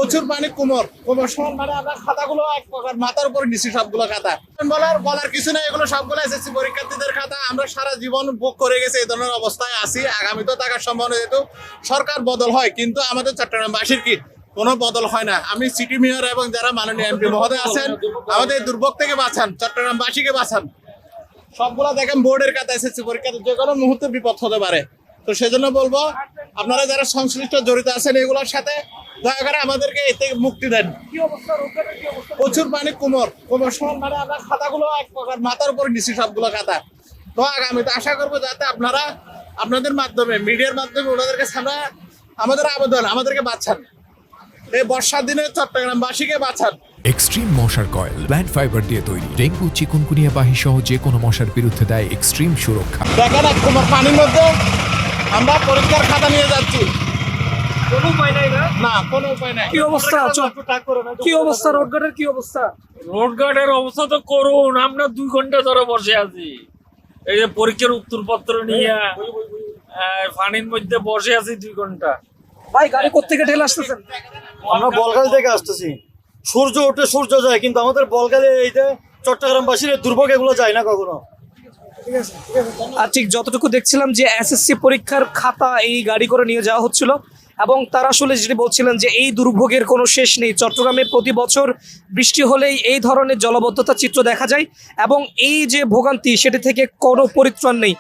প্রচুর পানি কোমর কোমর সমান, মানে আমরা খাতাগুলো এক প্রকার মাথার উপর নিচ্ছি, সবগুলো খাতা বলার কিছু নেই। এগুলো সবগুলো এসএসসি পরীক্ষার্থীদের খাতা। আমরা সারা জীবন ভোগ করে গেছি এই ধরনের অবস্থায় আছি। আগামী তো থাকার সম্ভাবনা, যেহেতু সরকার বদল হয় কিন্তু আমাদের চট্টগ্রামবাসীর কি কোনো বদল হয় না। আমি সিটি মেয়র এবং যারা মাননীয় এমপি মহোদয় আছেন, আমাদের দুর্ভোগ থেকে বাঁচান, চট্টগ্রামবাসীকে বাঁচান। সবগুলা দেখেন বোর্ডের খাতা, এসএসসি পরীক্ষাতে যে কোনো মুহূর্তে বিপদ হতে পারে। তো সেজন্য বলবো, আপনারা যারা সংশ্লিষ্ট জড়িত আছেন এগুলোর সাথে, দয়া করে আমাদেরকে এতে মুক্তি দেন। প্রচুর পানি কোমর কোমর সমান, মানে আমরা খাতাগুলো এক প্রকার মাথার উপর নিচ্ছি, সবগুলো খাতা। তো আগামীতে আশা করবো যাতে আপনারা আপনাদের মাধ্যমে, মিডিয়ার মাধ্যমে ওনাদেরকে সামনে আমাদের আবেদন, আমাদেরকে বাঁচান। এই বর্ষার দিনে চট্টগ্রামবাসীকে বাঁচান। এক্সট্রিম মশার কয়েল প্ল্যান্ট ফাইবার দিয়ে তৈরি, ডেঙ্গু চিকুনগুনিয়া বাহি সহ যে কোনো মশার বিরুদ্ধে দেয় এক্সট্রিম সুরক্ষা। দেখেন এক কোমর পানির মধ্যে আমরা পরীক্ষার খাতা নিয়ে যাচ্ছি, কোনো উপায় নাই না, কোনো উপায় নাই। কি অবস্থা? কি অবস্থা? রোড গার্ডের কি অবস্থা? রোড গার্ডের অবস্থা তো করুন। আমরা 2 ঘন্টা ধরে বসে আছি, এই যে পরীক্ষার উত্তরপত্র নিয়ে পানির মধ্যে বসে আছি 2 ঘন্টা। ভাই গাড়ি কোত্থেকে ঠেলে আসতেছেন? আমরা বলগাল থেকে আসতেছি। সূর্য ওঠে সূর্য যায়, কিন্তু আমাদের বলগালে এই যে চট্টগ্রামবাসীর দুর্ভোগ এগুলো যায় না কখনো। আর ঠিক যতটুকু দেখছিলাম যে এসএসসি পরীক্ষার খাতা এই গাড়ি করে নিয়ে যাওয়া হচ্ছিল, এবং তারা আসলে যেটি বলছিলেন যে এই দুর্ভোগের কোনো শেষ নেই। চট্টগ্রামে প্রতি বছর বৃষ্টি হলেই এই ধরনের জলাবদ্ধতা চিত্র দেখা যায়, এবং এই যে ভোগান্তি সেটি থেকে কোনো পরিত্রাণ নেই।